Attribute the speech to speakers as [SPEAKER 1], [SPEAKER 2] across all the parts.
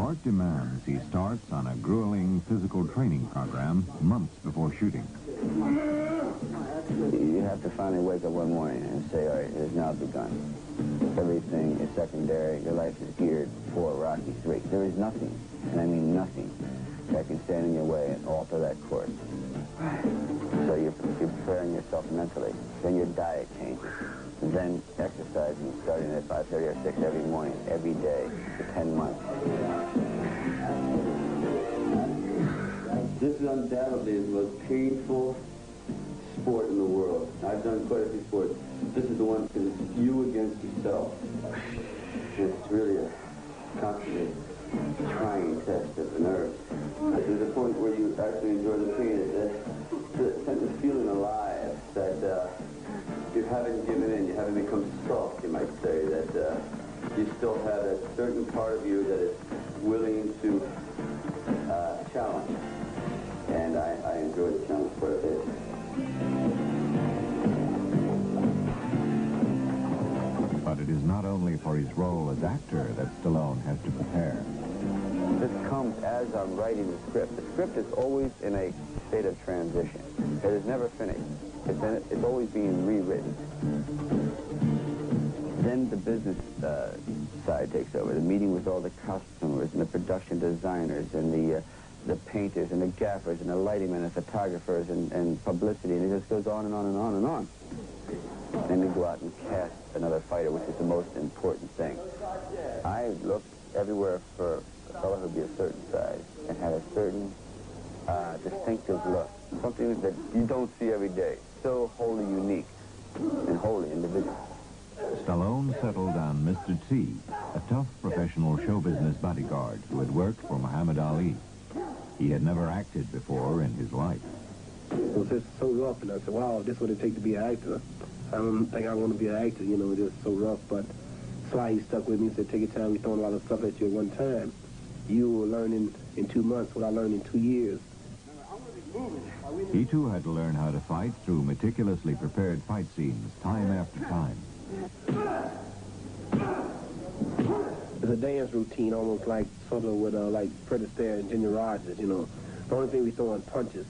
[SPEAKER 1] Art demands he starts on a grueling physical training program months before shooting.
[SPEAKER 2] You have to finally wake up one morning and say, all right, it has now begun. Everything is secondary. Your life is geared for Rocky III. There is nothing, and I mean nothing, that can stand in your way and alter that course. So you're preparing yourself mentally. Then your diet changes. Then exercising, starting at 5:30 or 6 every morning, every day, for 10 months.
[SPEAKER 3] This is undoubtedly the most painful sport in the world. I've done quite a few sports. This is the one because it's you against yourself. It's really a constantly trying test of the nerves. There's a point where you actually enjoy the pain. The sense of feeling alive, that you haven't given in, you haven't become soft, you might say, that you still have a certain part of you that is willing to challenge. And I enjoy the challenge quite a bit.
[SPEAKER 1] But it is not only for his role as actor that Stallone has to prepare.
[SPEAKER 2] This comes as I'm writing the script. The script is always in a state of transition. It is never finished. It's always being rewritten. Then the business side takes over. The meeting with all the costumers and the production designers and the painters and the gaffers and the lighting men and photographers and publicity, and it just goes on and on and on and on. Then we go out and cast another fighter, which is the most important thing. I looked everywhere for a fellow who'd be a certain size and had a certain distinctive look, something that you don't see every day, so wholly unique and wholly individual.
[SPEAKER 1] Stallone settled on Mr. T, a tough professional show business bodyguard who had worked for Muhammad Ali. He had never acted before in his life.
[SPEAKER 4] It was just so rough, and I said, wow, this is what it takes to be an actor. I don't think I want to be an actor, you know, just so rough, but that's why he stuck with me and said, take your time, we're throwing a lot of stuff at you at one time. You will learn in 2 months what I learned in 2 years.
[SPEAKER 1] He too had to learn how to fight through meticulously prepared fight scenes, time after time.
[SPEAKER 4] It's a dance routine, almost like sort of with like Fred Astaire and Ginger Rogers, you know. The only thing we throw in punches.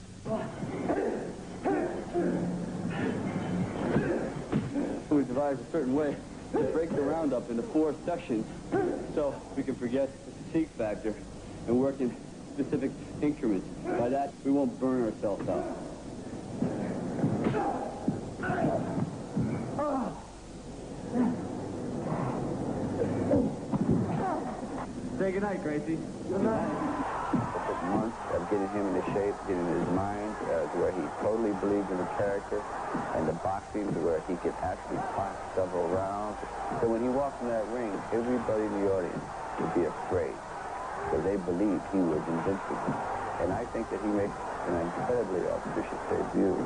[SPEAKER 3] We devised a certain way to break the round up into 4 sections so we can forget the fatigue factor and work in specific increments. By that, we won't burn ourselves out. Say goodnight, Gracie. Good night.
[SPEAKER 2] It took months of getting him into shape, getting his mind to where he totally believed in the character, and the boxing to where he could actually box several rounds. So when he walked in that ring, everybody in the audience would be afraid, because they believed he was invincible. And I think that he makes an incredibly auspicious debut.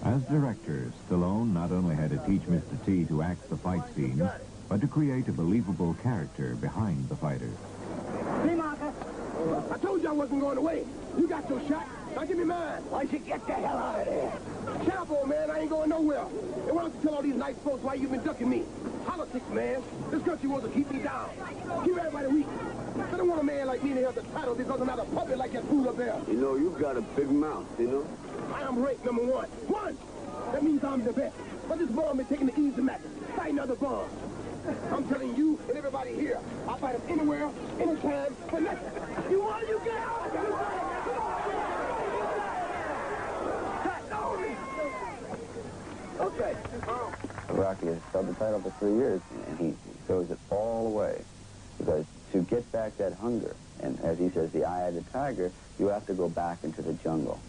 [SPEAKER 1] As director, Stallone not only had to teach Mr. T to act the fight scenes, but to create a believable character behind the fighters.
[SPEAKER 4] Hey, Marcus! I told you I wasn't going away. You got your shot. Now give me mine. Why don't you get the hell out of there? Shut up, old man. I ain't going nowhere. And why don't you tell all these nice folks why you've been ducking me? Politics, man. This country wants to keep me down. Keep everybody weak. I don't want a man like me to have the title because I'm not a puppet like that fool up there.
[SPEAKER 3] You know, you've got a big mouth, you know?
[SPEAKER 4] I am ranked number 1. 1! That means I'm the best. But this bomb is taking the easy match. Fight another bomb. I'm telling you and everybody here, I'll fight him anywhere, anytime, for nothing. You want you get out! Okay.
[SPEAKER 2] Rocky has held the title for 3 years, and he throws it all away. Because to get back that hunger, and as he says, the eye of the tiger, you have to go back into the jungle.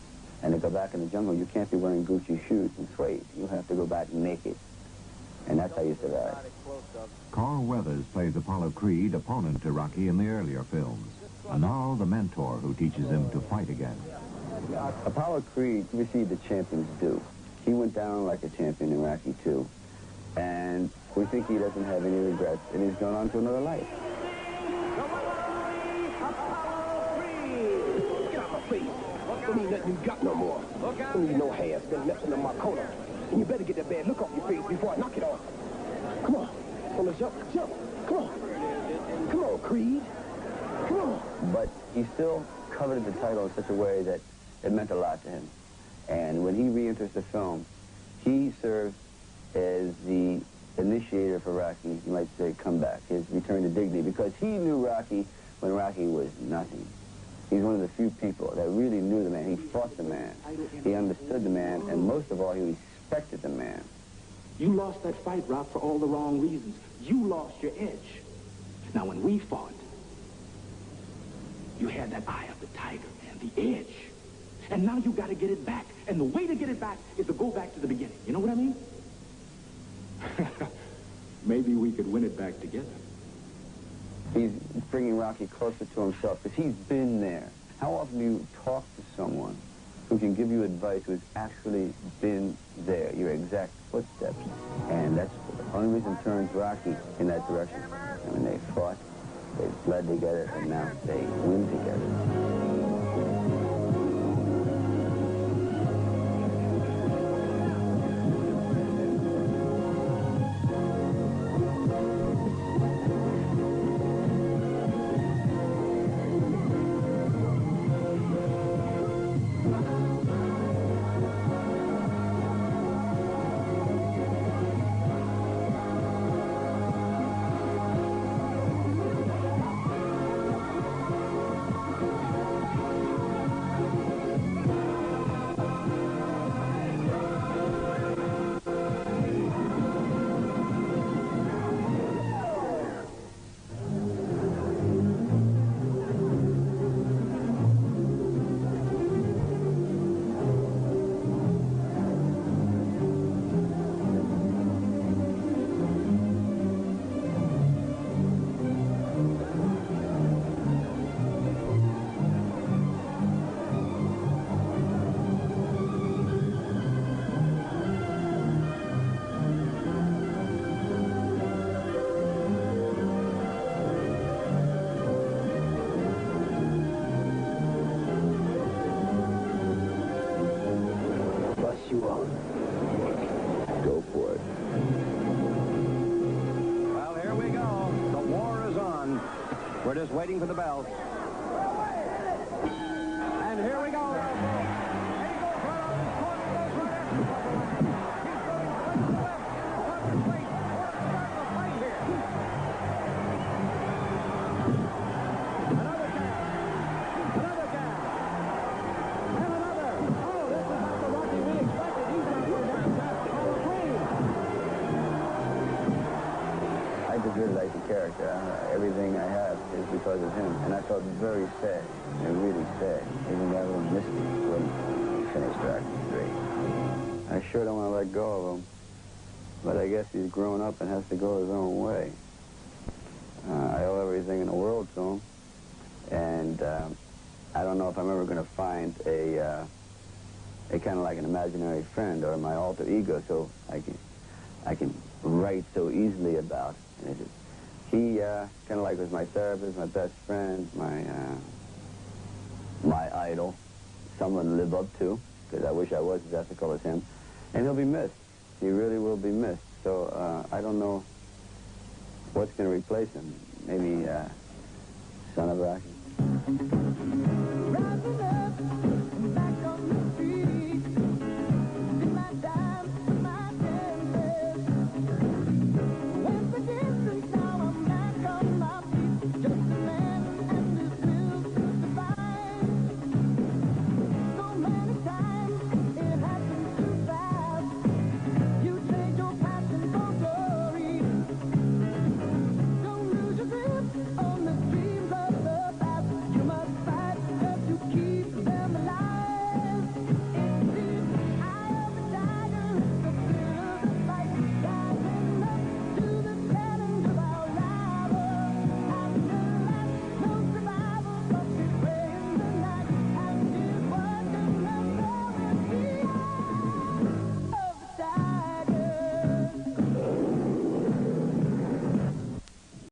[SPEAKER 2] And to go back in the jungle, you can't be wearing Gucci shoes and suede. You have to go back naked. And that's how you survive.
[SPEAKER 1] Carl Weathers plays Apollo Creed, opponent to Rocky in the earlier films. And now the mentor who teaches him to fight again.
[SPEAKER 2] Apollo Creed received the champion's due. He went down like a champion in Rocky II. And we think he doesn't have any regrets, and he's gone on to another life.
[SPEAKER 4] Don't need nothing you got no more. Don't need no hair spent nothing in my corner. And you better get that bad look off your face before I knock it off. Come on. On the jump. Come on. Come on, Creed. Come on.
[SPEAKER 2] But he still coveted the title in such a way that it meant a lot to him. And when he re-enters the film, he served as the initiator for Rocky, you might say, comeback, his return to dignity, because he knew Rocky when Rocky was nothing. He's one of the few people that really knew the man. He fought the man. He understood the man, and most of all, he respected the man.
[SPEAKER 5] You lost that fight, Rock, for all the wrong reasons. You lost your edge. Now, when we fought, you had that eye of the tiger, man, the edge. And now you got to get it back. And the way to get it back is to go back to the beginning. You know what I mean? Maybe we could win it back together.
[SPEAKER 2] He's bringing Rocky closer to himself because he's been there. How often do you talk to someone who can give you advice who's actually been there, your exact footsteps? And that's the only reason turns Rocky in that direction. I mean, they fought, they bled together, and now they win together.
[SPEAKER 4] You on.
[SPEAKER 2] Go for it.
[SPEAKER 6] Well, here we go. The war is on. We're just waiting for the bell. And here we go.
[SPEAKER 2] Really like the character. Everything I have is because of him. And I felt very sad, really sad. Even got a little misty when he finished Rocky 3. I sure don't want to let go of him. But I guess he's grown up and has to go his own way. I owe everything in the world to him. And I don't know if I'm ever going to find a kind of like an imaginary friend or my alter ego so I can write so easily about. And he kind of like was my therapist, my best friend, my idol, someone to live up to, because I wish I was as ethical as him. And he'll be missed. He really will be missed. So I don't know what's going to replace him. Maybe Son of Rocky.